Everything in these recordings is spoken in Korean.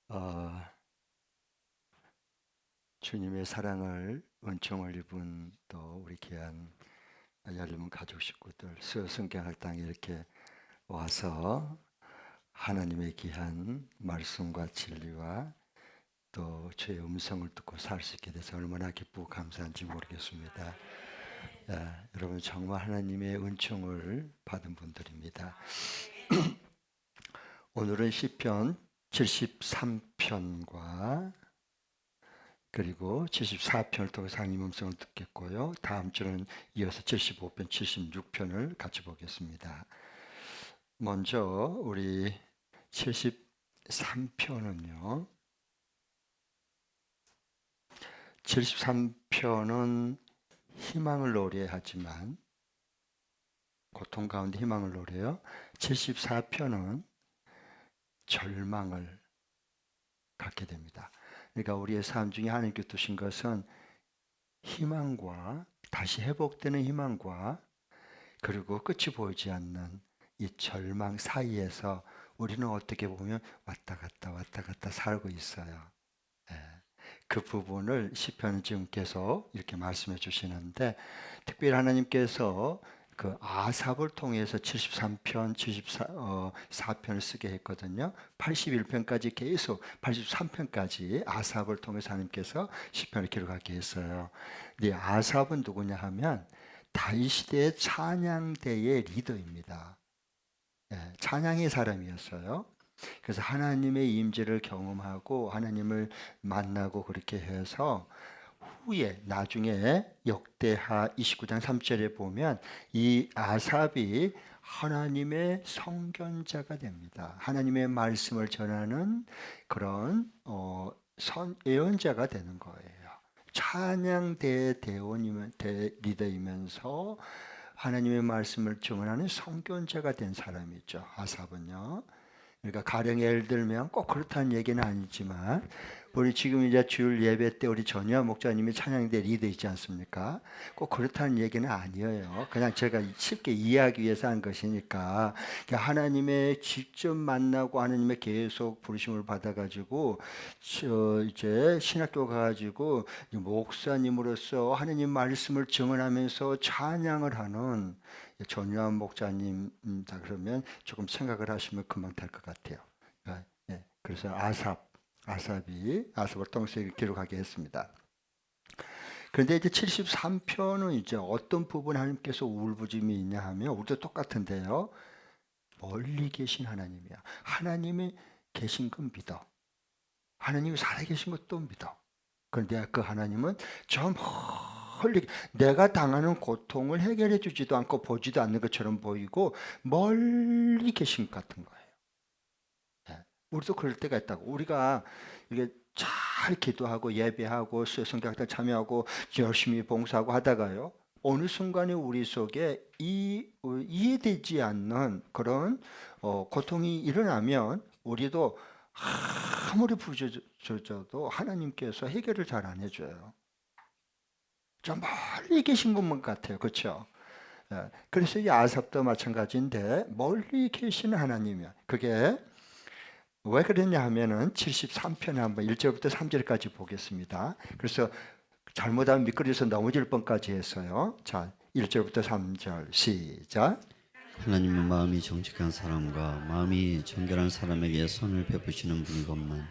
어, 주님의 사랑을 은총을 입은 또 우리 귀한 여러분 가족 식구들 수요성경학당에 이렇게 와서 하나님의 귀한 말씀과 진리와 또 주의 음성을 듣고 살 수 있게 돼서 얼마나 기쁘고 감사한지 모르겠습니다. 여러분 정말 하나님의 은총을 받은 분들입니다. 오늘은 시편 73편과 그리고 74편을 통해서 하나님 음성을 듣겠고요. 다음 주는 이어서 75편, 76편을 같이 보겠습니다. 먼저 우리 73편은요. 73편은 희망을 노래하지만 고통 가운데 희망을 노래요. 74편은 절망을 갖게 됩니다. 그러니까 우리의 삶 중에 하나님께 두신 것은 희망과 다시 회복되는 희망과 그리고 끝이 보이지 않는 이 절망 사이에서 우리는 어떻게 보면 왔다 갔다 살고 있어요. 예. 그 부분을 시편 지금 계속 이렇게 말씀해 주시는데 특별히 하나님께서 그 아삽을 통해서 73편, 74편을 쓰게 했거든요. 81편까지 계속 83편까지 아삽을 통해서 하나님께서 시편을 기록하게 했어요. 근데 아삽은 누구냐 하면 다윗 시대의 찬양대의 리더입니다. 찬양의 사람이었어요. 그래서 하나님의 임재를 경험하고 하나님을 만나고 그렇게 해서 후에 나중에 역대하 29장 3절에 보면 이 아삽이 하나님의 선견자가 됩니다. 하나님의 말씀을 전하는 그런 예언자가 되는 거예요. 찬양대 대원이면 리더이면서 하나님의 말씀을 증언하는 선견자가 된 사람이죠. 아삽은요. 그러니까 가령 예를 들면 꼭 그렇다는 얘기는 아니지만 우리 지금 이제 주일 예배 때 우리 전야 목사님이 찬양대 리더 있지 않습니까? 꼭 그렇다는 얘기는 아니에요. 그냥 제가 쉽게 이해하기 위해서 한 것이니까 하나님의 직접 만나고 하나님의 계속 부르심을 받아가지고 이제 신학교 가가지고 목사님으로서 하나님 말씀을 증언하면서 찬양을 하는 전유한 목자님다 그러면 조금 생각을 하시면 금방 될 것 같아요. 그래서 아삽을 통해서 기록하게 했습니다. 그런데 이제 73편은 이제 어떤 부분 하나님께서 울부짖음이 있냐 하면 우리도 똑같은데요. 멀리 계신 하나님이야. 하나님이 계신 건 믿어. 하나님이 살아계신 것도 믿어. 그런데 그 하나님은 저 멀리 내가 당하는 고통을 해결해 주지도 않고 보지도 않는 것처럼 보이고 멀리 계신 것 같은 거예요. 우리도 그럴 때가 있다고. 우리가 이게 잘 기도하고 예배하고 성경학당 참여하고 열심히 봉사하고 하다가요. 어느 순간에 우리 속에 이해되지 않는 그런 고통이 일어나면 우리도 아무리 부르짖어도 하나님께서 해결을 잘 안 해줘요. 저 멀리 계신 것만 같아요. 그렇죠? 그래서 이 아삽도 마찬가지인데 멀리 계시는 하나님이야. 그게 왜 그랬냐 하면은 73편에 한번 1절부터 3절까지 보겠습니다. 그래서 잘못하면 미끄러져서 넘어질 뻔까지 했어요. 자, 1절부터 3절 시작. 하나님은 마음이 정직한 사람과 마음이 정결한 사람에게 선을 베푸시는 분이건만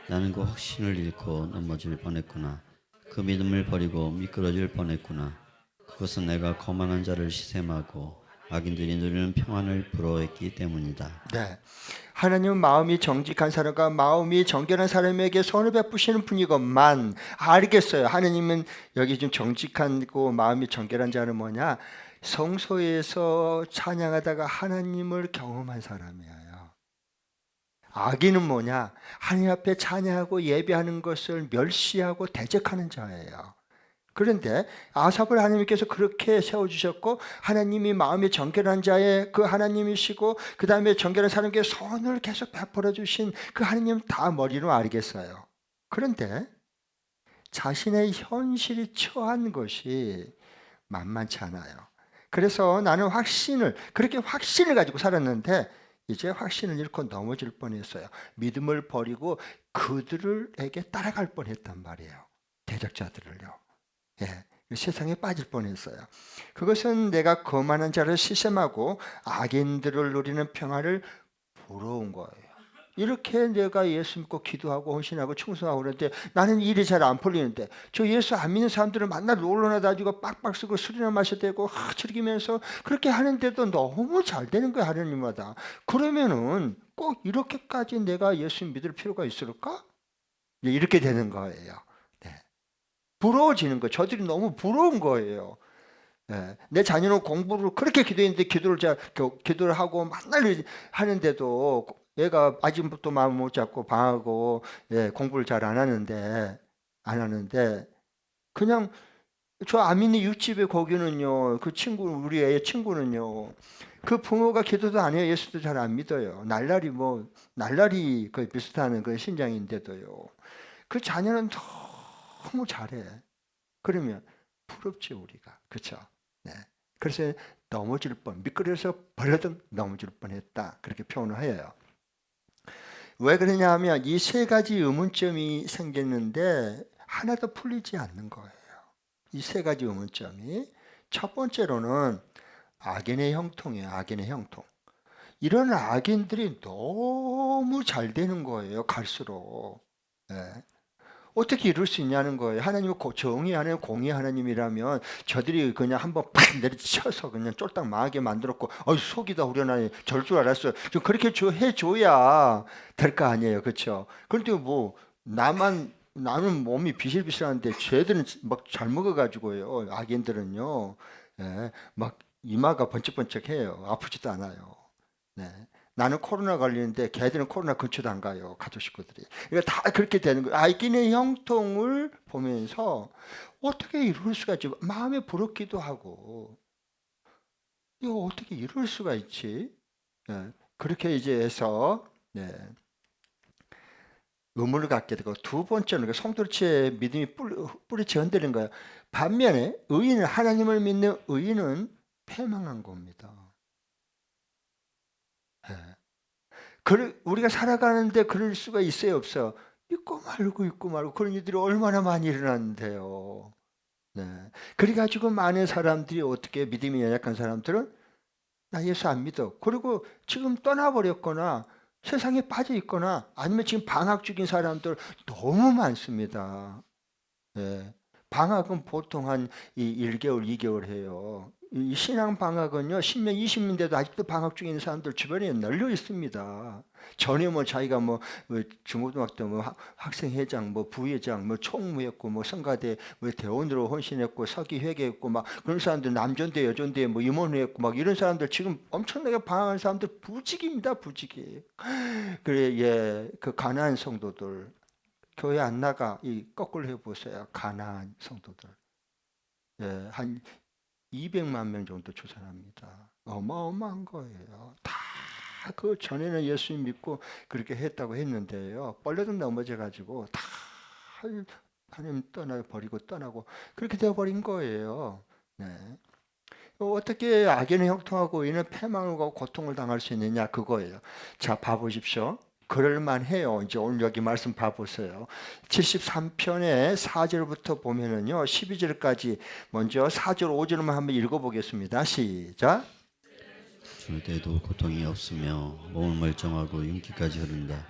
나는 그 확신을 잃고 넘어질 뻔했구나. 그 믿음을 버리고 미끄러질 뻔했구나. 그것은 내가 거만한 자를 시샘하고 악인들이 누리는 평안을 부러워했기 때문이다. 네. 하나님은 마음이 정직한 사람과 마음이 정결한 사람에게 선을 베푸시는 분이건만 알겠어요. 하나님은 여기 좀 정직하고 마음이 정결한 자는 뭐냐? 성소에서 찬양하다가 하나님을 경험한 사람이에요. 악인은 뭐냐? 하나님 앞에 찬양하고 예배하는 것을 멸시하고 대적하는 자예요. 그런데 아삽을 하나님께서 그렇게 세워주셨고 하나님이 마음이 정결한 자의 그 하나님이시고 그 다음에 정결한 사람에게 선을 계속 베풀어 주신 그 하나님 다 머리로 알겠어요. 그런데 자신의 현실이 처한 것이 만만치 않아요. 그래서 나는 그렇게 확신을 가지고 살았는데 이제 확신을 잃고 넘어질 뻔했어요. 믿음을 버리고 그들에게 따라갈 뻔했단 말이에요. 대적자들을요. 예, 세상에 빠질 뻔했어요. 그것은 내가 거만한 자를 시샘하고 악인들을 누리는 평화를 부러운 거예요. 이렇게 내가 예수 믿고 기도하고 헌신하고 충성하고 그러는데 나는 일이 잘 안 풀리는데 저 예수 안 믿는 사람들을 만나 롤러나 다지고 빡빡 쓰고 술이나 마셔대고 즐기면서 그렇게 하는데도 너무 잘 되는 거야 하나님마다. 그러면은 꼭 이렇게까지 내가 예수 믿을 필요가 있을까? 이렇게 되는 거예요. 네. 부러워지는 거예요. 저들이 너무 부러운 거예요. 예, 내 자녀는 공부를 그렇게 기도했는데 기도를 하고 맨날 하는데도 얘가 아직부터 마음 못 잡고 방하고 공부를 잘 안 하는데 그냥 저 아미니 육집에 거기는요 그 친구 우리 애 친구는요 그 부모가 기도도 안 해요. 예수도 잘 안 믿어요. 날라리 거의 비슷한 그 신장인데도요 그 자녀는 너무 잘해. 그러면 부럽지 우리가 그렇죠? 네. 그래서 넘어질 뻔, 미끄러져서 벌러덩 넘어질 뻔했다 그렇게 표현을 해요. 왜 그러냐 하면 이 세 가지 의문점이 생겼는데 하나도 풀리지 않는 거예요. 이 세 가지 의문점이 첫 번째로는 악인의 형통이에요. 악인의 형통. 이런 악인들이 너무 잘 되는 거예요. 갈수록. 예. 어떻게 이룰 수 있냐는 거예요. 하나님은 정의하는 공의 하나님이라면 저들이 그냥 한번 팍 내리쳐서 그냥 쫄딱 망하게 만들었고 속이 다 우려나니 절 줄 알았어요. 좀 그렇게 해줘야 될 거 아니에요. 그렇죠? 그런데 뭐 나는 몸이 비실비실한데 쟤들은 막 잘 먹어가지고요. 악인들은요. 예, 막 이마가 번쩍번쩍해요. 아프지도 않아요. 네. 나는 코로나 걸리는데 걔들은 코로나 근처도 안 가요. 가족 식구들이. 그러니까 다 그렇게 되는 거예요. 악인의 형통을 보면서 어떻게 이럴 수가 있지? 마음에 부럽기도 하고 이거 어떻게 이럴 수가 있지? 네. 그렇게 이제 해서 네. 의문을 갖게 되고 두 번째는 그 성도체의 믿음이 뿌리채 흔들린 거예요. 반면에 하나님을 믿는 의인은 패망한 겁니다. 네. 우리가 살아가는데 그럴 수가 있어요, 없어요? 있고 말고 그런 일들이 얼마나 많이 일어났는데요. 네. 그래가지고 많은 사람들이 어떻게 믿음이 연약한 사람들은 나 예수 안 믿어. 그리고 지금 떠나버렸거나 세상에 빠져 있거나 아니면 지금 방학 중인 사람들 너무 많습니다. 예. 방학은 보통 한 1개월, 2개월 해요. 이 신앙 방학은요, 10년, 20년 돼도 아직도 방학 중에 있는 사람들 주변에 널려 있습니다. 전에 뭐 자기가 뭐 중고등학교 때 뭐 학생회장, 뭐 부회장, 뭐 총무했고, 뭐 성가대 뭐 대원으로 헌신했고, 서기 회계했고, 막 그런 사람들 남전대, 여전대 뭐 임원회했고, 막 이런 사람들 지금 엄청나게 방황한 사람들 부직입니다, 부직이. 그래, 그 가난한 성도들. 교회 안 나가 거꾸로 해보세요. 가난한 성도들. 한 200만 명 정도 추산합니다. 어마어마한 거예요. 다 그 전에는 예수 믿고 그렇게 했다고 했는데요. 뻘려도 넘어져 가지고 다 하나님 떠나버리고 떠나고 그렇게 되어버린 거예요. 네. 어떻게 악인의 형통하고 이는 패망하고 고통을 당할 수 있느냐 그거예요. 자, 봐보십시오. 그럴만해요. 이제 오늘 여기 말씀 봐보세요. 73편의 4절부터 보면은요, 12절까지 먼저 4절, 5절만 한번 읽어보겠습니다. 시작. 줄 때도 고통이 없으며 몸은 멀쩡하고 윤기까지 흐른다.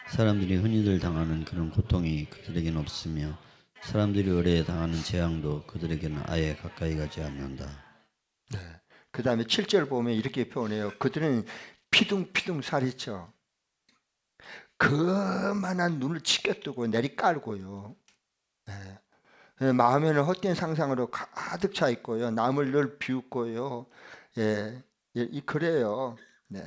사람들이 흔히들 당하는 그런 고통이 그들에게는 없으며 사람들이 의뢰에 당하는 재앙도 그들에게는 아예 가까이 가지 않는다. 네. 그 다음에 7절 보면 이렇게 표현해요. 그들은 피둥피둥 살이죠. 그만한 눈을 치켜뜨고 내리깔고요. 마음에는 헛된 상상으로 가득 차 있고요. 남을 늘 비웃고요. 그래요. 네.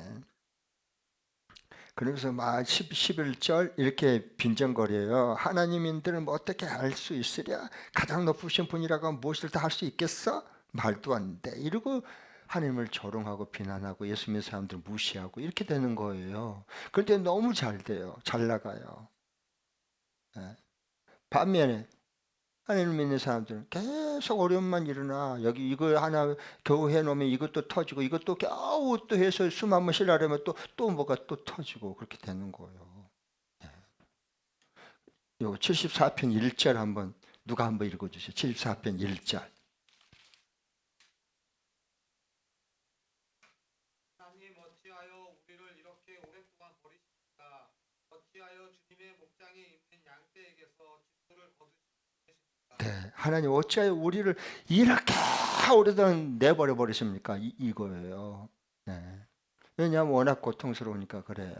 그래서 막 11절 이렇게 빈정거려요. 하나님인들은 뭐 어떻게 알 수 있으랴? 가장 높으신 분이라고 무엇을 다 할 수 있겠어? 말도 안 돼. 이러고 하나님을 조롱하고 비난하고 예수 믿는 사람들 무시하고 이렇게 되는 거예요. 그런데 너무 잘 돼요. 잘 나가요. 반면에 하나님 믿는 사람들은 계속 어려움만 일어나. 여기 이거 하나 겨우 해놓으면 이것도 터지고 이것도 겨우 또 해서 숨 한번 쉬려면 또 뭐가 또 터지고 그렇게 되는 거예요. 요 74편 1절 한번 누가 한번 읽어주세요. 74편 1절. 하나님 어찌하여 우리를 이렇게 오랫동안 버리십니까? 어찌하여 주님의 목장에 있는 양떼에게서 진노를 거두시니까? 네, 하나님 어찌하여 우리를 이렇게 오래동안 내버려 버리십니까? 이거예요. 네. 왜냐하면 워낙 고통스러우니까 그래요.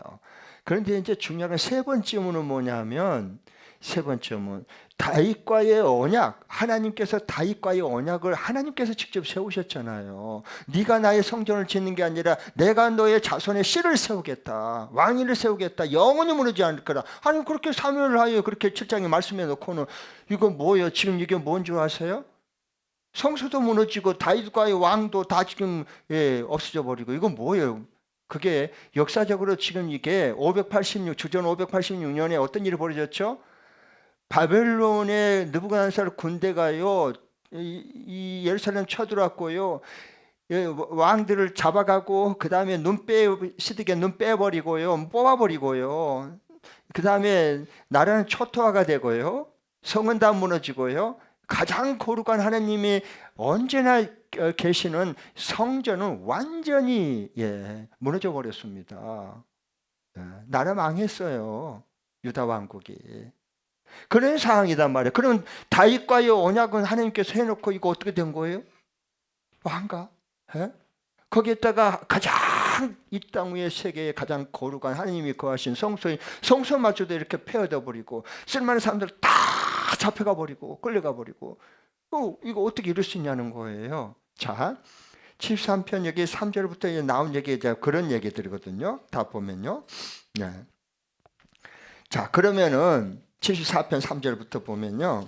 그런데 이제 중요한 세 번째는 뭐냐면 세 번째는 다윗과의 언약. 하나님께서 다윗과의 언약을 하나님께서 직접 세우셨잖아요. 네가 나의 성전을 짓는 게 아니라 내가 너의 자손의 씨를 세우겠다. 왕위를 세우겠다. 영원히 무너지지 않을 거다. 하나님 그렇게 사명을 하여 그렇게 7장에 말씀해 놓고는 이거 뭐예요? 지금 이게 뭔 줄 아세요? 성소도 무너지고 다윗과의 왕도 다 지금 없어져 버리고 이건 뭐예요? 그게 역사적으로 지금 이게 주전 586년에 어떤 일이 벌어졌죠? 바벨론의 느부갓네살 군대가요 이 예루살렘 쳐들어왔고요 왕들을 잡아가고 그 다음에 시드게 눈 빼버리고요 뽑아버리고요 그 다음에 나라는 초토화가 되고요 성은 다 무너지고요 가장 거룩한 하나님이 언제나 계시는 성전은 완전히 무너져 버렸습니다. 나라 망했어요. 유다 왕국이. 그런 상황이단 말이에요. 그럼 다윗과의 언약은 하나님께서 해놓고 이거 어떻게 된 거예요? 왕가? 거기에다가 가장 이 땅 위의 세계에 가장 거룩한 하나님이 거하신 성소마저도 이렇게 폐허돼 버리고 쓸만한 사람들 다 잡혀가 버리고 끌려가 버리고 이거 어떻게 이럴 수 있냐는 거예요. 자, 73편 여기 3절부터 나온 얘기 이제 그런 얘기들이거든요. 다 보면요. 네. 자, 그러면은 74편 3절부터 보면요.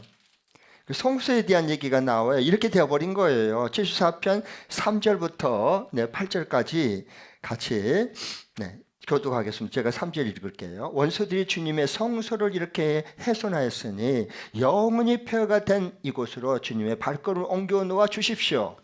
그 성소에 대한 얘기가 나와요. 이렇게 되어버린 거예요. 74편 3절부터 8절까지 같이 교독하겠습니다. 제가 3절 읽을게요. 원수들이 주님의 성소를 이렇게 훼손하였으니 영원히 폐허가 된 이곳으로 주님의 발걸음을 옮겨 놓아 주십시오.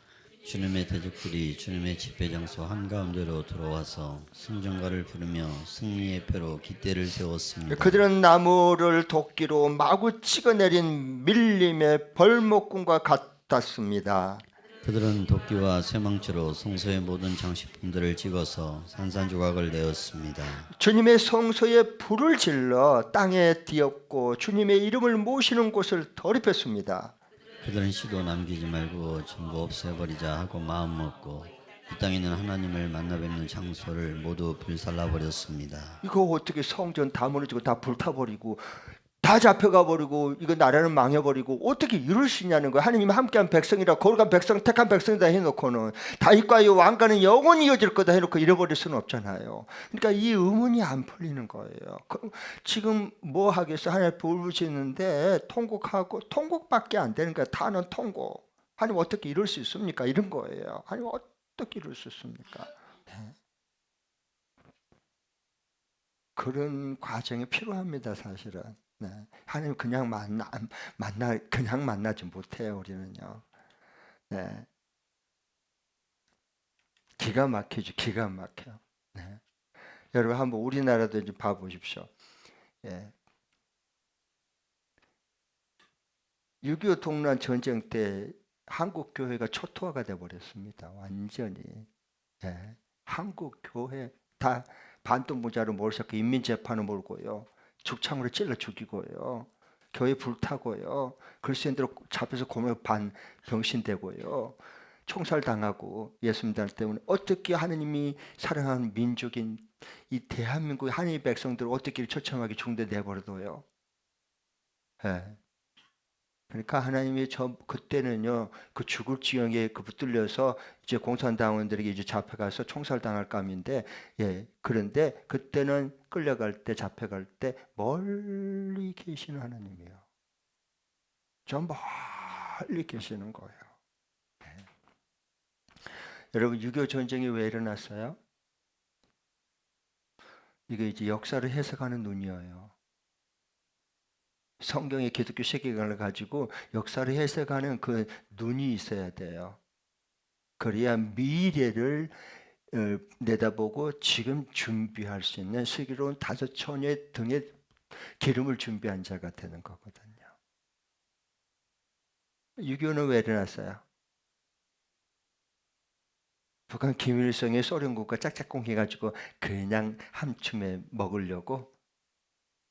주님의 대적들이 주님의 집회 장소 한가운데로 들어와서 승전가를 부르며 승리의 표로 깃대를 세웠습니다. 그들은 나무를 도끼로 마구 찍어내린 밀림의 벌목꾼과 같았습니다. 그들은 도끼와 쇠망치로 성소의 모든 장식품들을 찍어서 산산조각을 내었습니다. 주님의 성소에 불을 질러 땅에 뒤엎고 주님의 이름을 모시는 곳을 더럽혔습니다. 그들은 씨도 남기지 말고 전부 없애버리자 하고 마음먹고 이 땅에 있는 하나님을 만나 뵙는 장소를 모두 불살라버렸습니다. 이거 어떻게 성전 다 무너지고 다 불타버리고 다 잡혀가 버리고 이거 나라는 망해버리고 어떻게 이럴 수 있냐는 거예요. 하나님이 함께한 백성이라 거룩한 백성 택한 백성이다 해놓고는 다윗과의 왕가는 영원히 이어질 거다 해놓고 잃어버릴 수는 없잖아요. 그러니까 이 의문이 안 풀리는 거예요. 지금 뭐 하겠어? 하나님 불 붙이는데 통곡하고 통곡밖에 안 되는 거야. 다는 통곡. 하나님 어떻게 이럴 수 있습니까? 이런 거예요. 하나님 어떻게 이럴 수 있습니까? 네. 그런 과정이 필요합니다, 사실은. 네. 하나님 그냥 그냥 만나지 못해요, 우리는요. 네. 기가 막히죠, 기가 막혀요. 네. 여러분 한번 우리나라도 좀 봐보십시오. 예. 6.25 동란 전쟁 때 한국 교회가 초토화가 돼 버렸습니다. 완전히. 예. 한국 교회 다 반동무자로 몰셨고 인민재판을 몰고요. 죽창으로 찔러 죽이고요. 교회 불타고요. 그리스도인들 잡혀서 고문 반 병신되고요. 총살당하고 예수님들 때문에 어떻게 하느님이 사랑하는 민족인 이 대한민국 하나님의 백성들을 어떻게 처참하게 중대 내버려둬요. 예. 그러니까 하나님이 그때는요 그 죽을 지경에 붙들려서 이제 공산당원들에게 이제 잡혀가서 총살당할 감인데 그런데 그때는 끌려갈 때 잡혀갈 때 멀리 계시는 하나님이에요. 저 멀리 계시는 거예요. 네. 여러분 6.25 전쟁이 왜 일어났어요? 이게 이제 역사를 해석하는 눈이에요. 성경의 기독교 세계관을 가지고 역사를 해석하는 그 눈이 있어야 돼요. 그래야 미래를 내다보고 지금 준비할 수 있는 슬기로운 다섯 처녀의 등에 기름을 준비한 자가 되는 거거든요. 6.25는 왜 일어났어요? 북한 김일성의 소련국가 짝짝꿍 해가지고 그냥 한춤에 먹으려고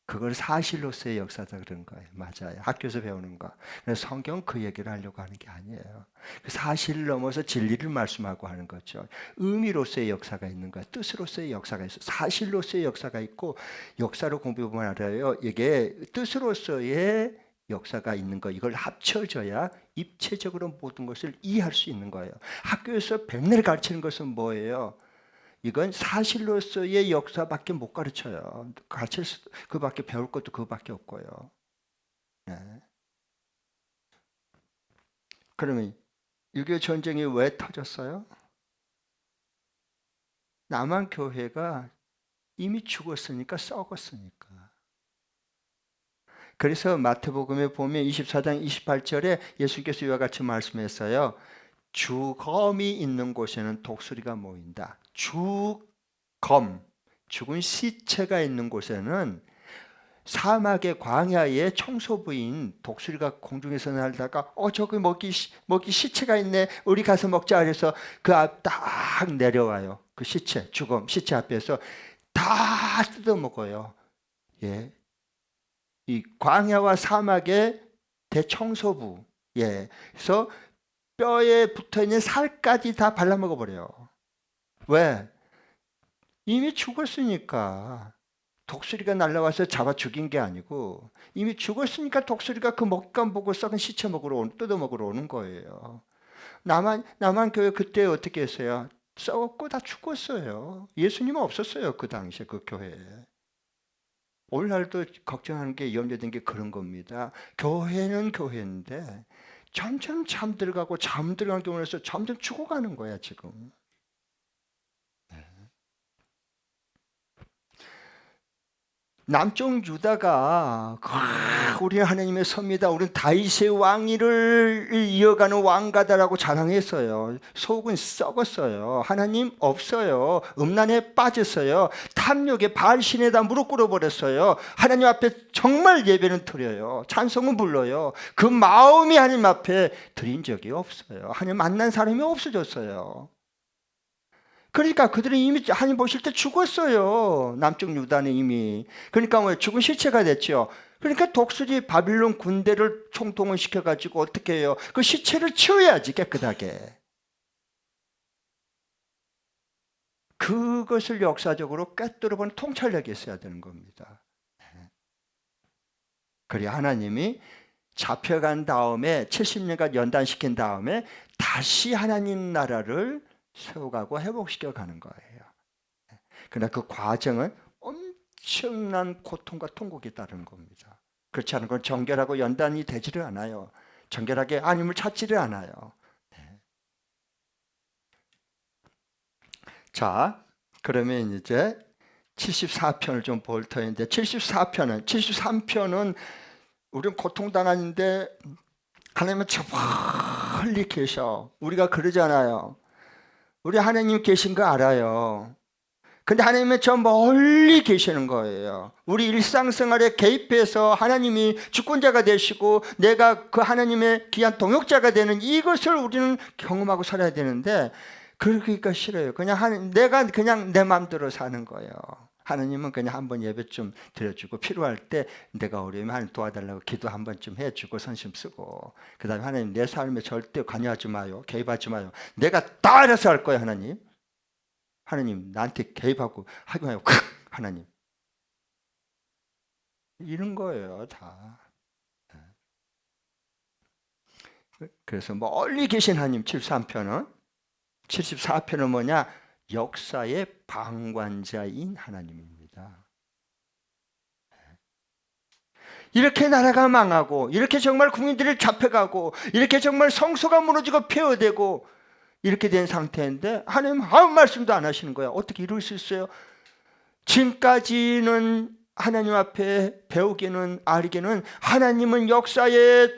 그걸 사실로서의 역사다 그런 거예요. 맞아요. 학교에서 배우는 거. 그래서 성경은 그 얘기를 하려고 하는 게 아니에요. 그 사실을 넘어서 진리를 말씀하고 하는 거죠. 의미로서의 역사가 있는 거야. 뜻으로서의 역사가 있어. 사실로서의 역사가 있고 역사로 공부해보면 알아요. 이게 뜻으로서의 역사가 있는 거. 이걸 합쳐져야 입체적으로 모든 것을 이해할 수 있는 거예요. 학교에서 백날 가르치는 것은 뭐예요? 이건 사실로서의 역사밖에 못 가르쳐요. 가르칠 그밖에 배울 것도 그밖에 없고요. 네. 그러면 6.25 전쟁이 왜 터졌어요? 남한 교회가 이미 죽었으니까 썩었으니까. 그래서 마태복음에 보면 24장 28절에 예수께서 이와 같이 말씀했어요. 주검이 있는 곳에는 독수리가 모인다. 주검, 죽은 시체가 있는 곳에는 사막의 광야에 청소부인 독수리가 공중에서 날다가 저기 먹이 시체가 있네. 우리 가서 먹자. 그래서 그 앞 딱 내려와요. 그 시체, 죽음, 시체 앞에서 다 뜯어먹어요. 예, 이 광야와 사막의 대청소부. 예, 그래서 뼈에 붙어있는 살까지 다 발라먹어 버려요. 왜? 이미 죽었으니까. 독수리가 날라와서 잡아 죽인 게 아니고 이미 죽었으니까 독수리가 그 먹잇감 보고 썩은 시체 뜯어먹으러 오는 거예요. 남한 교회 그때 어떻게 했어요? 썩었고 다 죽었어요. 예수님은 없었어요. 그 당시에 그 교회에. 오늘날도 걱정하는 게 염려된 게 그런 겁니다. 교회는 교회인데 점점 잠들어가는 경우에서 점점 죽어가는 거야 지금. 남쪽 유다가 우리 하나님의 섭니다. 우리는 다윗의 왕위를 이어가는 왕가다라고 자랑했어요. 속은 썩었어요. 하나님 없어요. 음란에 빠졌어요. 탐욕에 바알신에다 무릎 꿇어버렸어요. 하나님 앞에 정말 예배는 드려요. 찬송은 불러요. 그 마음이 하나님 앞에 드린 적이 없어요. 하나님 만난 사람이 없어졌어요. 그러니까 그들은 이미 하나님 보실 때 죽었어요. 남쪽 유다는 이미. 그러니까 뭐 죽은 시체가 됐죠. 그러니까 독수리 바빌론 군대를 총동원 시켜가지고 어떻게 해요? 그 시체를 치워야지 깨끗하게. 그것을 역사적으로 꿰뚫어보는 통찰력이 있어야 되는 겁니다. 그래야 하나님이 잡혀간 다음에 70년간 연단시킨 다음에 다시 하나님 나라를 세워가고 회복시켜 가는 거예요. 그러나 그 과정은 엄청난 고통과 통곡이 따르는 겁니다. 그렇지 않은 건 정결하고 연단이 되지를 않아요. 정결하게 하나님을 찾지를 않아요. 네. 자, 그러면 이제 74편을 좀 볼 터인데 73편은 우리는 고통당하는데 하나님은 저 멀리 계셔. 우리가 그러잖아요. 우리 하나님 계신 거 알아요. 근데 하나님은 저 멀리 계시는 거예요. 우리 일상생활에 개입해서 하나님이 주권자가 되시고 내가 그 하나님의 귀한 동역자가 되는 이것을 우리는 경험하고 살아야 되는데 그러기가 싫어요. 내가 그냥 내 마음대로 사는 거예요. 하나님은 그냥 한번 예배 좀 드려주고 필요할 때 내가 어려우면 하나님 도와달라고 기도 한 번쯤 해주고 선심 쓰고 그 다음에 하나님 내 삶에 절대 관여하지 마요. 개입하지 마요. 내가 다 알아서 할 거예요. 하나님 나한테 개입하고 하지 마요. 하나님 이런 거예요 다. 그래서 멀리 계신 하나님 74편은 뭐냐? 역사의 방관자인 하나님입니다. 이렇게 나라가 망하고 이렇게 정말 국민들이 잡혀가고 이렇게 정말 성소가 무너지고 폐허되고 이렇게 된 상태인데 하나님 아무 말씀도 안 하시는 거야. 어떻게 이럴 수 있어요? 지금까지는 하나님 앞에 배우기는 알기는 하나님은 역사의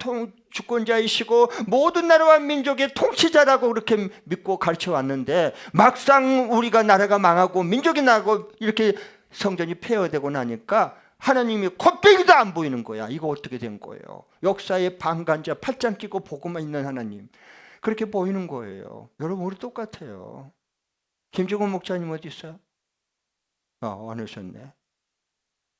주권자이시고 모든 나라와 민족의 통치자라고 그렇게 믿고 가르쳐 왔는데 막상 우리가 나라가 망하고 민족이 나고 이렇게 성전이 폐허되고 나니까 하나님이 콧배기도 안 보이는 거야. 이거 어떻게 된 거예요? 역사의 방관자 팔짱 끼고 보고만 있는 하나님 그렇게 보이는 거예요. 여러분 우리 똑같아요. 김종훈 목사님 어디 있어요? 안 오셨네.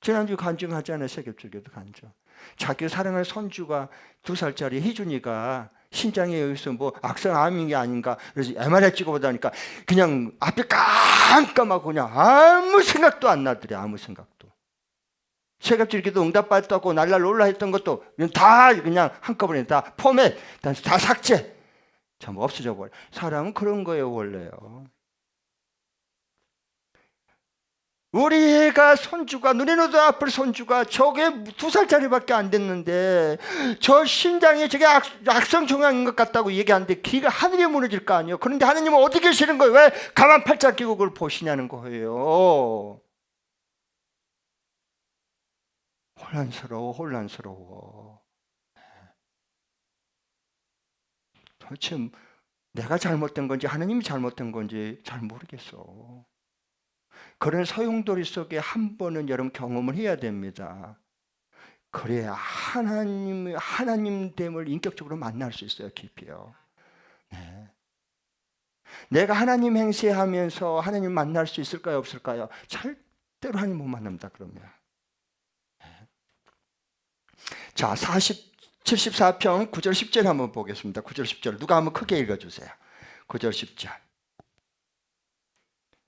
지난주 간증하잖아요. 세겹절교도 간증. 자기 사랑하는 손주가 2살짜리 희준이가 신장에 여기서 뭐 악성암인 게 아닌가 그래서 MRI 찍어보다니까 그냥 앞에 깜깜하고 그냥 아무 생각도 안 나더래. 아무 생각도. 세겹절교도 응답받았다고 날날 놀라 했던 것도 다 그냥 한꺼번에 다 포맷 다 삭제 전부 없어져 버려. 사람은 그런 거예요 원래요. 우리 애가 손주가 눈에 넣어도 아플 손주가 저게 2살짜리밖에 안 됐는데 저 신장에 저게 악성 종양인 것 같다고 얘기하는데 귀가 하늘에 무너질 거 아니에요. 그런데 하나님은 어디 계시는 거예요? 왜 가만 팔짱 끼고 그걸 보시냐는 거예요. 혼란스러워. 도대체 내가 잘못된 건지 하나님이 잘못된 건지 잘 모르겠어. 그런 소용돌이 속에 한 번은 여러분 경험을 해야 됩니다. 그래야 하나님됨을 인격적으로 만날 수 있어요. 깊이요. 네. 내가 하나님 행세하면서 하나님 만날 수 있을까요? 없을까요? 절대로 하나님 못 만납니다. 그러면. 자, 74편 9절 10절 한번 보겠습니다. 9절 10절 누가 한번 크게 읽어주세요. 9절 10절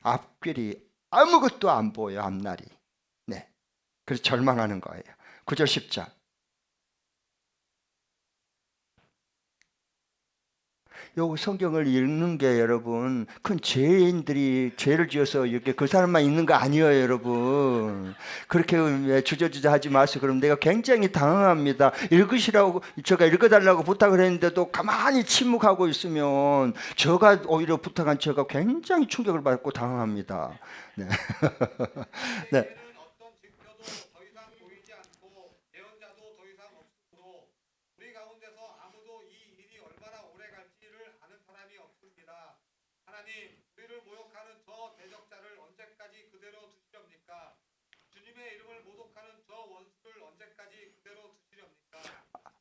앞길이 아무것도 안 보여. 앞날이. 네. 그래서 절망하는 거예요. 9절 10절 요 성경을 읽는 게 여러분 큰 죄인들이 죄를 지어서 이렇게 그 사람만 읽는 거 아니에요. 여러분 그렇게 주저주저 하지 마세요. 그럼 내가 굉장히 당황합니다. 읽으시라고 제가 읽어달라고 부탁을 했는데도 가만히 침묵하고 있으면 제가 오히려 부탁한 제가 굉장히 충격을 받고 당황합니다. 네. 네. 이제는 어떤 증표도 더 이상 보이지 않고 예언자도 더 이상 없으므로 우리 가운데서 아무도 이 일이 얼마나 오래 갈지를 아는 사람이 없습니다. 하나님, 우리를 모욕하는 저 대적자를 언제까지 그대로 두시렵니까? 주님의 이름을 모독하는 저 원수를 언제까지 그대로 두시렵니까?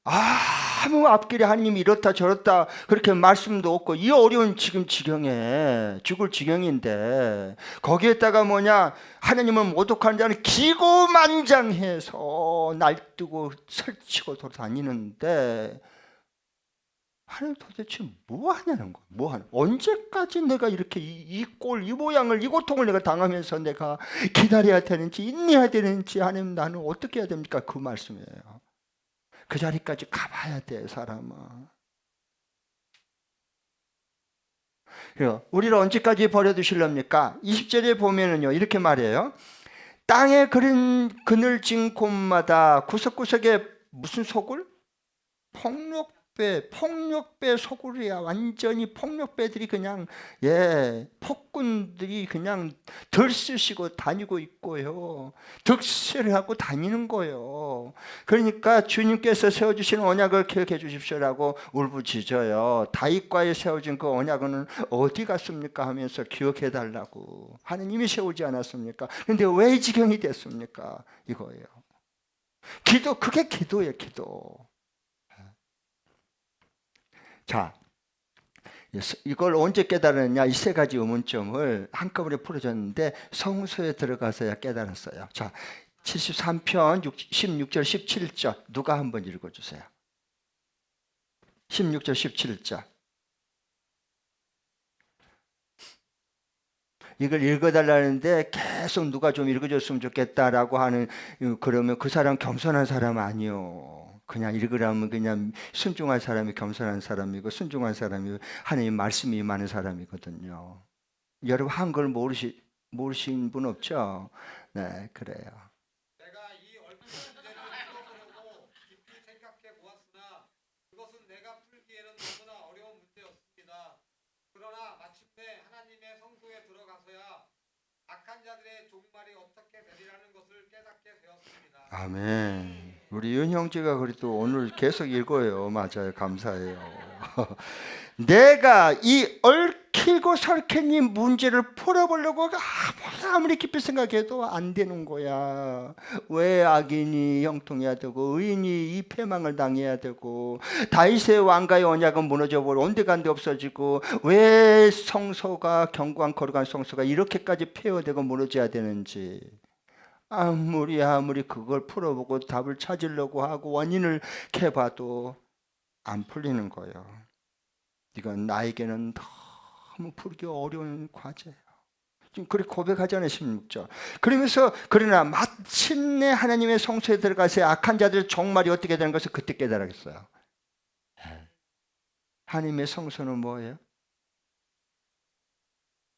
아무 앞길에 하나님이 이렇다 저렇다 그렇게 말씀도 없고 이 어려운 지금 지경에 죽을 지경인데 거기에다가 뭐냐 하나님을 모독하는 자는 기고만장해서 날뛰고 설치고 돌아다니는데 하나님 도대체 뭐 하냐는 거야. 뭐 하냐. 언제까지 내가 이렇게 이 모양을 이 고통을 내가 당하면서 내가 기다려야 되는지 인내해야 되는지 하나님 나는 어떻게 해야 됩니까? 그 말씀이에요. 그 자리까지 가봐야 돼, 사람은. 우리를 언제까지 버려두실랍니까? 20절에 보면은요, 이렇게 말해요. 땅에 그늘진 곳마다 구석구석에 무슨 소굴? 폭력배 소굴이야. 완전히 폭력배들이 그냥 폭군들이 그냥 들쑤시고 다니고 있고요. 득세를 하고 다니는 거예요. 그러니까 주님께서 세워주신 언약을 기억해 주십시오라고 울부짖어요. 다윗과에 세워진 그 언약은 어디 갔습니까 하면서 기억해 달라고 하느님이 세우지 않았습니까? 그런데 왜 이 지경이 됐습니까? 이거예요. 그게 기도예요. 기도. 자, 이걸 언제 깨달았냐? 이 세 가지 의문점을 한꺼번에 풀어줬는데 성서에 들어가서야 깨달았어요. 자, 73편 16절 17절 누가 한번 읽어주세요. 16절 17절 이걸 읽어달라는데 계속 누가 좀 읽어줬으면 좋겠다라고 하는 그러면 그 사람 겸손한 사람 아니요. 그냥 읽으라면 그냥 순종한 사람이 겸손한 사람이고 순종한 사람이 하나님 말씀이 많은 사람이거든요. 여러분 한글 모르신 분 없죠? 네, 그래요. 내가 이 얽힌 문제를 풀어보려고 깊이 생각해 보았으나 그것은 내가 풀기에는 너무나 어려운 문제였습니다. 그러나 마침내 하나님의 성소에 들어가서야 악한 자들의 종말이 어떻게 되리라는 것을 깨닫게 되었습니다. 아멘. 우리 윤 형제가 그래도 오늘 계속 읽어요. 맞아요. 감사해요. 내가 이 얽히고 설킨 이 문제를 풀어보려고 아무리 깊이 생각해도 안 되는 거야. 왜 악인이 형통해야 되고 의인이 이 패망을 당해야 되고 다윗의 왕가의 언약은 무너져버리고 온데간데 없어지고 왜 성소가 견고한 거룩한 성소가 이렇게까지 폐허되고 무너져야 되는지 아무리 그걸 풀어보고 답을 찾으려고 하고 원인을 캐봐도 안 풀리는 거예요. 이건 나에게는 너무 풀기 어려운 과제예요. 지금 그렇게 고백하잖아요. 16절. 그러면서 그러나 마침내 하나님의 성소에 들어가서 악한 자들의 종말이 어떻게 되는 것을 그때 깨달았어요. 하나님의 성소는 뭐예요?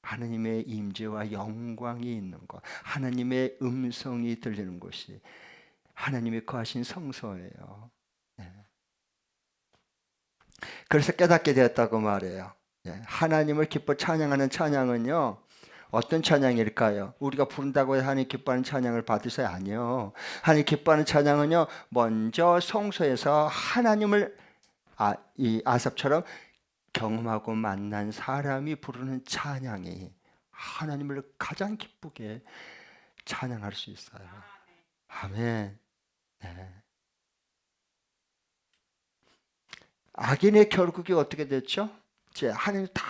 하나님의 임재와 영광이 있는 것, 하나님의 음성이 들리는 곳이 하나님이 거하신 성소예요. 그래서 깨닫게 되었다고 말해요. 하나님을 기뻐 찬양하는 찬양은요, 어떤 찬양일까요? 우리가 부른다고 해서 하나님 기뻐하는 찬양을 받으세요? 아니요. 하나님 기뻐하는 찬양은요, 먼저 성소에서 하나님을 이 아삽처럼 경험하고 만난 사람이 부르는 찬양이 하나님을 가장 기쁘게 찬양할 수 있어요. 아멘. 네. 악인의 결국이 어떻게 됐죠? 이제 하나님 다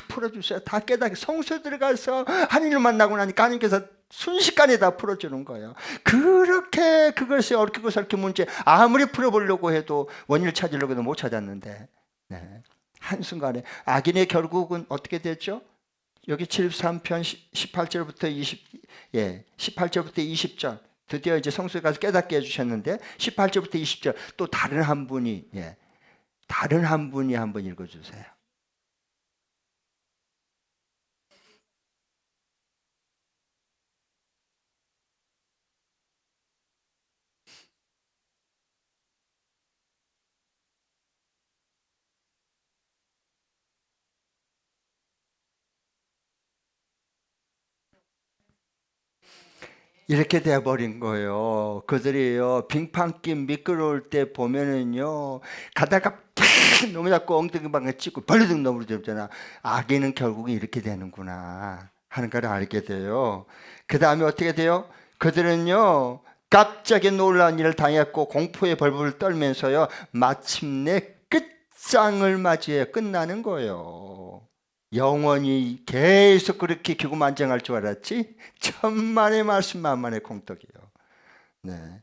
풀어주세요. 다 깨닫게 성소에 들어가서 하나님을 만나고 나니까 하나님께서 순식간에 다 풀어주는 거예요. 그렇게 그것이 얽히고 설킨 문제 아무리 풀어보려고 해도 원인을 찾으려고 해도 못 찾았는데 네. 한순간에 악인의 결국은 어떻게 됐죠? 여기 73편 18절부터 18절부터 20절 드디어 이제 성소에 가서 깨닫게 해주셨는데 18절부터 20절 또 다른 한 분이 다른 한 분이 한번 읽어주세요. 이렇게 돼버린 거예요. 그들이요 빙판길 미끄러울 때 보면은요 가다가 팍 너무 잡고 엉덩이방에 찍고 벌리등 넘어지잖아. 악인은 결국은 이렇게 되는구나 하는 걸 알게 돼요. 그 다음에 어떻게 돼요? 그들은요 갑자기 놀라운 일을 당했고 공포에 벌벌 떨면서요 마침내 끝장을 맞이해 끝나는 거예요. 영원히 계속 그렇게 기고만장할 줄 알았지? 천만의 말씀 만만의 공덕이요. 네.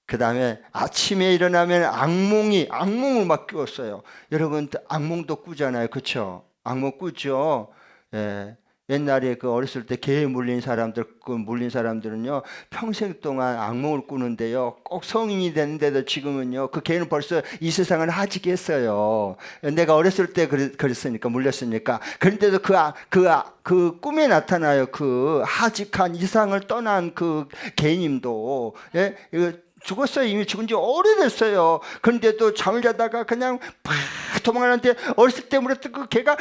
그 다음에 아침에 일어나면 악몽을 막 꾸었어요. 여러분 악몽도 꾸잖아요, 그렇죠? 악몽 꾸죠. 예. 옛날에 그 어렸을 때 개에 물린 사람들은요 평생 동안 악몽을 꾸는데요 꼭 성인이 됐는데도 지금은요 그 개는 벌써 이 세상을 하직했어요. 내가 어렸을 때 그랬으니까 물렸으니까. 그런데도 그 꿈에 나타나요. 그 하직한 이상을 떠난 그 개님도 죽었어요. 이미 죽은 지 오래됐어요. 그런데도 잠을 자다가 그냥 팍 도망가는데 어렸을 때 물었던 그 개가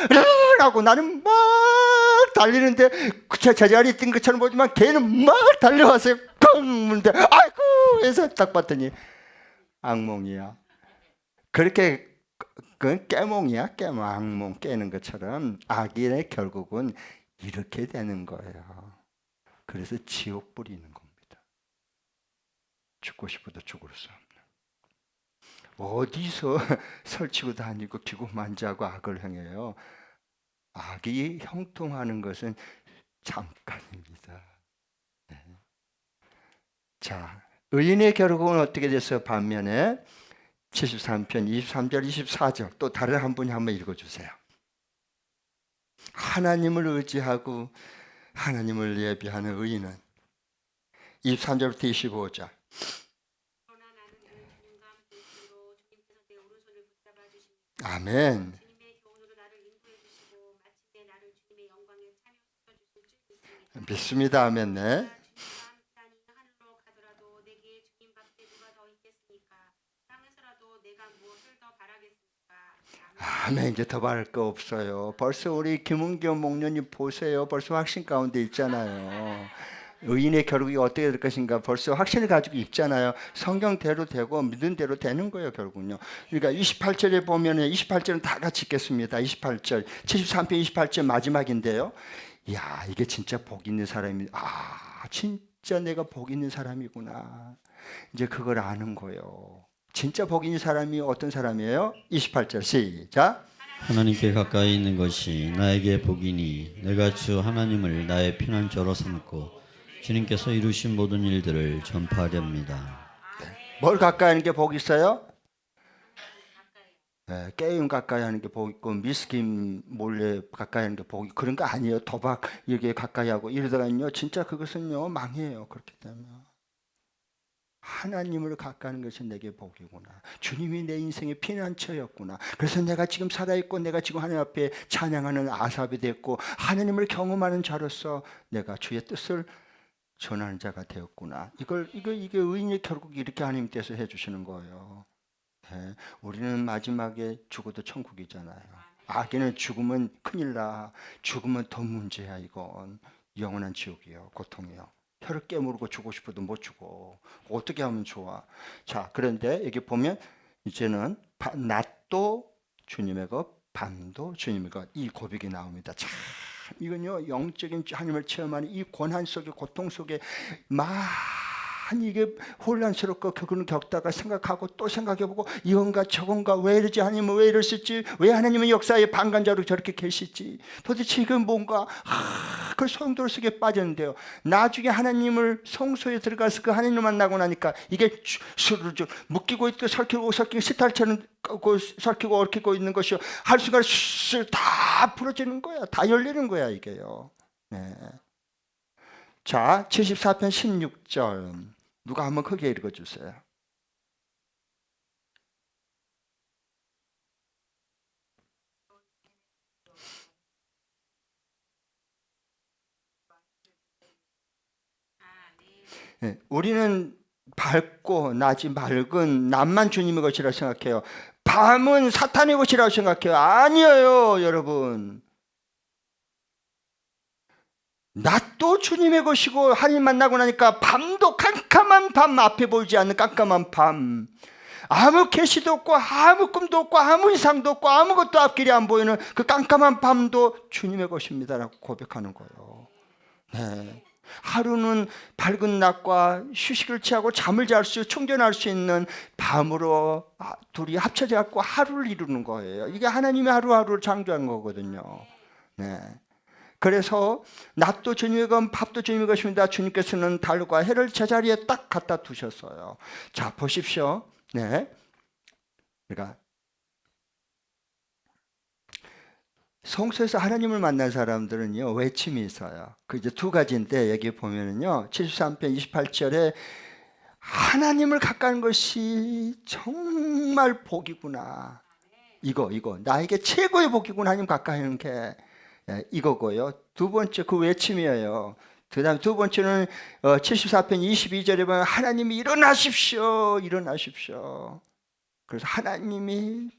하고 나는 막 달리는데 제자리에 뛴 것처럼 보지만 개는 막 달려와서요. 펑 물는데 아이고 해서 딱 봤더니 악몽이야. 그렇게 그건 깨몽이야. 깨몽. 악몽 깨는 것처럼 악인의 결국은 이렇게 되는 거예요. 그래서 지옥 뿌리는 겁니다. 죽고 싶어도 죽을 수 없는. 어디서 설치고 다니고 기고만장하고 악을 행해요. 악이 형통하는 것은 잠깐입니다. 네. 자, 의인의 결국은 어떻게 됐어요? 반면에 73편 23절 24절 또 다른 한 분이 한번 읽어주세요. 하나님을 의지하고 하나님을 예비하는 의인은 23절부터 25절 아멘. 믿습니다. 아멘. 네. 아멘. 이제 더 바랄 거 없어요. 벌써 우리 김은경 목련님 보세요. 벌써 확신 가운데 있잖아요. 의인의 결국이 어떻게 될 것인가 벌써 확신을 가지고 있잖아요. 성경대로 되고 믿은 대로 되는 거예요, 결국은요. 그러니까 28절에 보면은 28절은 다 같이 읽겠습니다. 28절, 73편 28절 마지막인데요. 야, 이게 진짜 복 있는 사람이, 진짜 내가 복 있는 사람이구나. 이제 그걸 아는 거예요. 진짜 복 있는 사람이 어떤 사람이에요? 28절 시작. 하나님께 가까이 있는 것이 나에게 복이니 내가 주 하나님을 나의 피난처로 삼고 주님께서 이루신 모든 일들을 전파하렵니다. 뭘 가까이 하는 게 복 있어요? 네, 게임 가까이 하는 게 복 있고 미스김 몰래 가까이 하는 게 복이 그런 거 아니에요. 도박 이렇게 가까이 하고 이러다가요 진짜 그것은요 망해요. 그렇게 되면 하나님을 가까이 하는 것이 내게 복이구나. 주님이 내 인생의 피난처였구나. 그래서 내가 지금 살아있고 내가 지금 하나님 앞에 찬양하는 아삽이 됐고 하나님을 경험하는 자로서 내가 주의 뜻을 전하는 자가 되었구나. 이게 의인이 결국 이렇게 하나님께서 해주시는 거예요. 네, 우리는 마지막에 죽어도 천국이잖아요. 악인은 죽으면 큰일 나. 죽으면 더 문제야. 이건 영원한 지옥이에요. 고통이에요. 혀를 깨물고 죽고 싶어도 못 죽어. 어떻게 하면 좋아? 자, 그런데 여기 보면 이제는 낮도 주님의 것, 밤도 주님의 것, 이 고백이 나옵니다. 참 이건요 영적인 하나님을 체험하는 이 고난 속에 고통 속에 이게 혼란스럽고 그거는 겪다가 생각하고 또 생각해보고 이건가 저건가 왜 이러지 하나님은 왜 이러실지 왜 하나님은 역사의 방관자로 저렇게 계시지 도대체 이건 뭔가 그 소용돌이 속에 빠졌는데요. 나중에 하나님을 성소에 들어가서 그 하나님을 만나고 나니까 이게 수르르 묶이고 있고 설키고 시탈처럼 설키고 얽히고 있는 것이 할 순간 다 풀어지는 거야. 다 열리는 거야 이게요. 네. 자 74편 16절 누가 한번 크게 읽어주세요. 네, 우리는 밝고 낮이 맑은 낮만 주님의 것이라고 생각해요. 밤은 사탄의 것이라고 생각해요. 아니에요 여러분. 낮도 주님의 것이고 하나님 만나고 나니까 밤도 깜깜한 밤 앞에 보이지 않는 깜깜한 밤 아무 계시도 없고 아무 꿈도 없고 아무 이상도 없고 아무것도 앞길이 안 보이는 그 깜깜한 밤도 주님의 것입니다라고 고백하는 거예요. 네. 하루는 밝은 낮과 휴식을 취하고 잠을 잘 수 충전할 수 있는 밤으로 둘이 합쳐져 갖고 하루를 이루는 거예요. 이게 하나님이 하루하루를 창조한 거거든요. 네. 그래서 낮도 주님의 것, 밤도 주님의 것입니다. 주님께서는 달과 해를 제자리에 딱 갖다 두셨어요. 자, 보십시오. 네. 그러니까 성소에서 하나님을 만난 사람들은요 외침이 있어요. 그 이제 두 가지인데 여기 보면은요 73편 28절에 하나님을 가까이 하는 것이 정말 복이구나. 이거 나에게 최고의 복이구나. 하나님 가까이 하는 게 이거고요. 두 번째 그 외침이에요. 그다음 두 번째는 74편 22절에 보면 하나님이 일어나십시오. 그래서 하나님이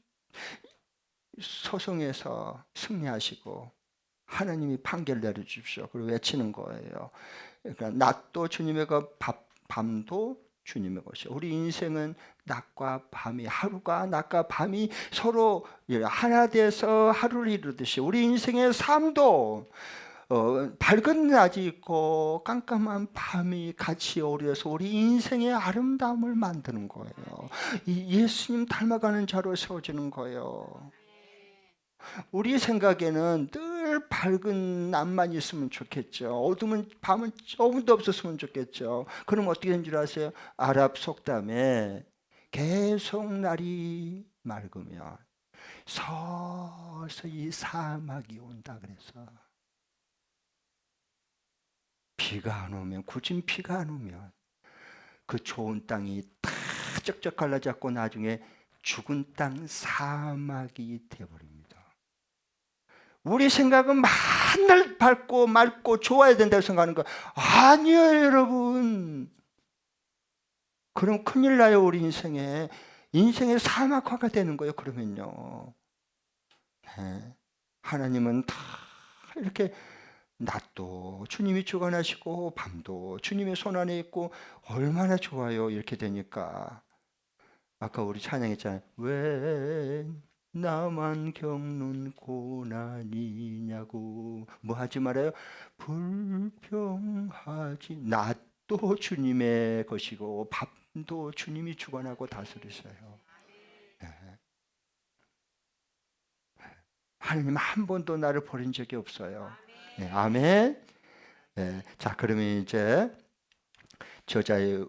소송에서 승리하시고 하나님이 판결 내려주십시오. 그리고 외치는 거예요. 그러니까 낮도 주님의 것, 밤도 주님의 것이에요. 우리 인생은 낮과 밤이 하루가 낮과 밤이 서로 하나 돼서 하루를 이루듯이 우리 인생의 삶도 밝은 낮이 있고 깜깜한 밤이 같이 어우러서 우리 인생의 아름다움을 만드는 거예요. 이 예수님 닮아가는 자로 세워지는 거예요. 우리 생각에는 늘 밝은 낮만 있으면 좋겠죠. 어두운 밤은 조금도 없었으면 좋겠죠. 그럼 어떻게 된 줄 아세요? 아랍 속담에 계속 날이 맑으면 서서히 사막이 온다 그래서 비가 안 오면 굳은 비가 안 오면 그 좋은 땅이 다 쩍쩍 갈라졌고 나중에 죽은 땅 사막이 되어버립니다. 우리 생각은 맨날 밝고 맑고 좋아야 된다고 생각하는 거 아니에요 여러분. 그럼 큰일 나요. 우리 인생의 사막화가 되는 거예요. 그러면요 네. 하나님은 다 이렇게 낮도 주님이 주관하시고 밤도 주님의 손 안에 있고 얼마나 좋아요. 이렇게 되니까 아까 우리 찬양했잖아요. 왜 나만 겪는 고난이냐고. 뭐 하지 말아요? 불평하지. 낮도 주님의 것이고 밤도 주님이 주관하고 다스리세요. 네. 하나님 한 번도 나를 버린 적이 없어요. 네, 아멘. 네, 자 그러면 이제 저자의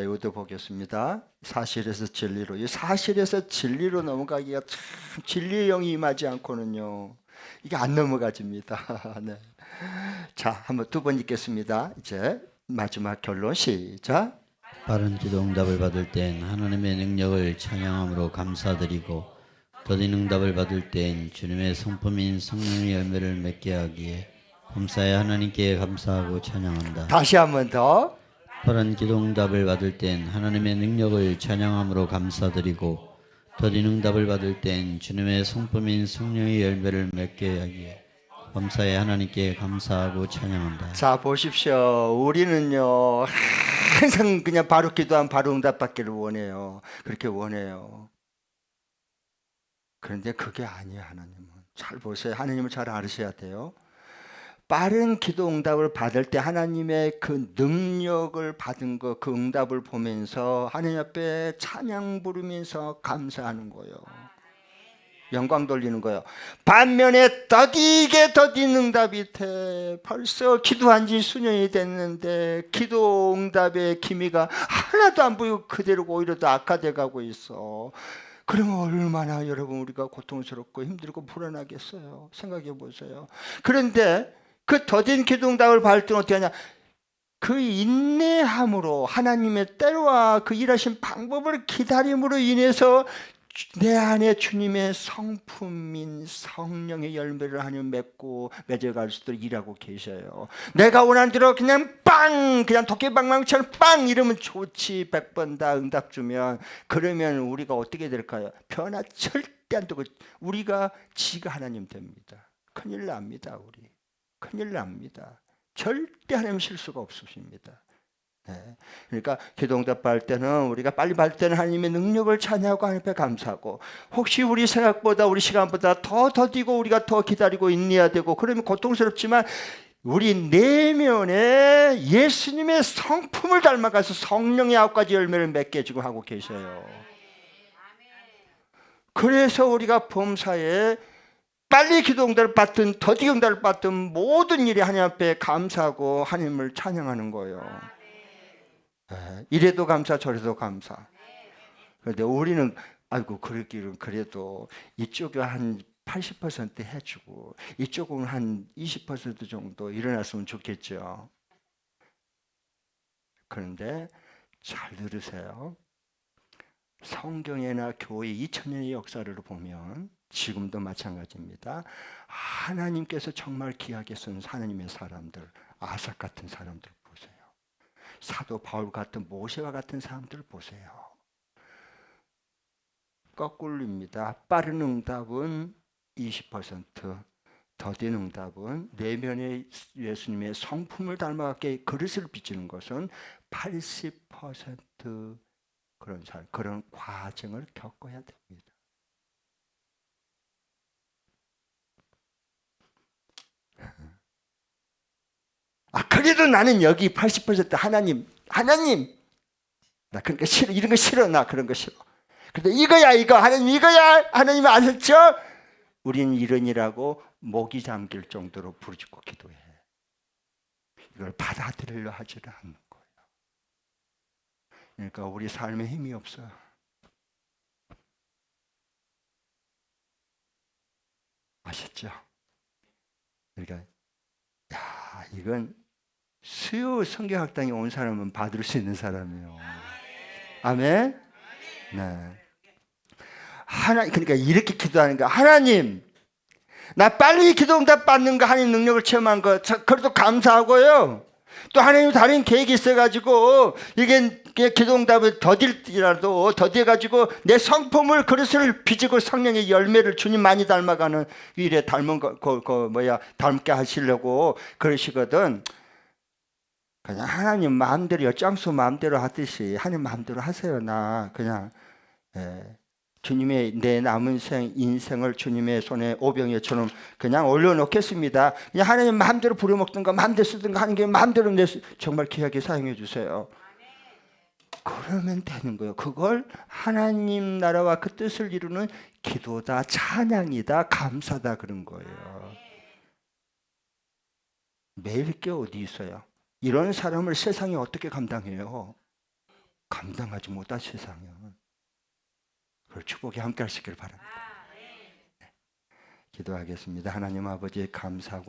의도 보겠습니다. 사실에서 진리로. 이 사실에서 진리로 넘어가기가 참 진리의 영이 임하지 않고는요 이게 안 넘어가집니다. 네. 자 한번 두 번 읽겠습니다. 이제 마지막 결론 시작. 빠른 기도 응답을 받을 땐 하나님의 능력을 찬양함으로 감사드리고 더딘 응답을 받을 땐 주님의 성품인 성령의 열매를 맺게 하기에 범사에 하나님께 감사하고 찬양한다. 다시 한번 더. 빠른 기도 응답을 받을 땐 하나님의 능력을 찬양함으로 감사드리고 더딘 응답을 받을 땐 주님의 성품인 성령의 열매를 맺게 하기에 범사에 하나님께 감사하고 찬양한다. 자 보십시오. 우리는요 항상 그냥 바로 기도하면 바로 응답 받기를 원해요. 그렇게 원해요. 그런데 그게 아니에요. 하나님은. 잘 보세요. 하나님을 잘 알으셔야 돼요. 빠른 기도 응답을 받을 때 하나님의 그 능력을 받은 거, 그 응답을 보면서 하나님 앞에 찬양 부르면서 감사하는 거예요. 영광 돌리는 거예요. 반면에 더딘 응답이 돼. 벌써 기도한 지 수년이 됐는데 기도 응답의 기미가 하나도 안 보이고 그대로고 오히려 더 악화돼 가고 있어. 그러면 얼마나 여러분 우리가 고통스럽고 힘들고 불안하겠어요. 생각해 보세요. 그런데 그 더딘 기도 응답을 받을 때는 어떻게 하냐? 그 인내함으로 하나님의 때와 그 일하신 방법을 기다림으로 인해서 내 안에 주님의 성품인 성령의 열매를 하나님 맺고 맺어갈 수 있도록 일하고 계셔요. 내가 원하는 대로 그냥 빵 그냥 도깨방망이처럼 빵 이러면 좋지. 100번 다 응답 주면 그러면 우리가 어떻게 될까요? 변화 절대 안 되고 우리가 지가 하나님 됩니다. 큰일 납니다. 우리 큰일 납니다. 절대 하나님 실수가 없으십니다. 네. 그러니까 기도응답 받을 때는 우리가 빨리 받을 때는 하나님의 능력을 찬양하고 하나님 앞에 감사하고 혹시 우리 생각보다 우리 시간보다 더 더디고 우리가 더 기다리고 인내해야 되고 그러면 고통스럽지만 우리 내면에 예수님의 성품을 닮아가서 성령의 9가지 열매를 맺게 지금 하고 계셔요. 그래서 우리가 범사에 빨리 기도응답을 받든 더디 응답을 받든 모든 일에 하나님 앞에 감사하고 하나님을 찬양하는 거예요. 이래도 감사 저래도 감사. 그런데 우리는 아이고 그러기는 그래도 이쪽에 한 80% 해주고 이쪽은 한 20% 정도 일어났으면 좋겠죠. 그런데 잘 들으세요. 성경이나 교회 2000년의 역사를 보면 지금도 마찬가지입니다. 하나님께서 정말 귀하게 쓴 하나님의 사람들, 아삭 같은 사람들 보세요. 사도 바울 같은 모세와 같은 사람들 보세요. 거꾸로입니다. 빠른 응답은 20%, 더딘 응답은 내면의 예수님의 성품을 닮아가게 그릇을 빚는 것은 80% 그런 사람, 그런 과정을 겪어야 됩니다. 그래도 나는 여기 80% 하나님 나 그런 거 싫어. 이런 거 싫어. 나 그런 거 싫어. 근데 이거야 하나님 이거야 하나님 아셨죠? 우리는 이런이라고 목이 잠길 정도로 부르짖고 기도해. 이걸 받아들이려 하지를 않는 거예요. 그러니까 우리 삶에 힘이 없어요. 아셨죠? 그러니까 이건 수요 성경학당에 온 사람은 받을 수 있는 사람이에요. 아멘. 네. 그러니까 이렇게 기도하는 거야. 하나님, 나 빨리 기도응답 받는 거 하나님 능력을 체험한 거 그래도 감사하고요. 또 하나님 다른 계획이 있어가지고 이게 기도응답을 더딜지라도 더뎌가지고 내 성품을 그릇을 빚고 성령의 열매를 주님 많이 닮아가는 일에 닮은 닮게 하시려고 그러시거든. 그냥 하나님 마음대로요. 짱수 마음대로 하듯이 하나님 마음대로 하세요. 나 그냥 주님의 내 남은 인생을 주님의 손에 오병이어처럼 그냥 올려놓겠습니다. 그냥 하나님 마음대로 부려먹든가 마음대로 쓰든가 하는 게 마음대로 정말 귀하게 사용해 주세요. 그러면 되는 거예요. 그걸 하나님 나라와 그 뜻을 이루는 기도다, 찬양이다, 감사다 그런 거예요. 매일 게 어디 있어요? 이런 사람을 세상이 어떻게 감당해요? 감당하지 못한 세상은. 그걸 축복에 함께 하시길 바랍니다. 기도하겠습니다. 하나님 아버지 감사하고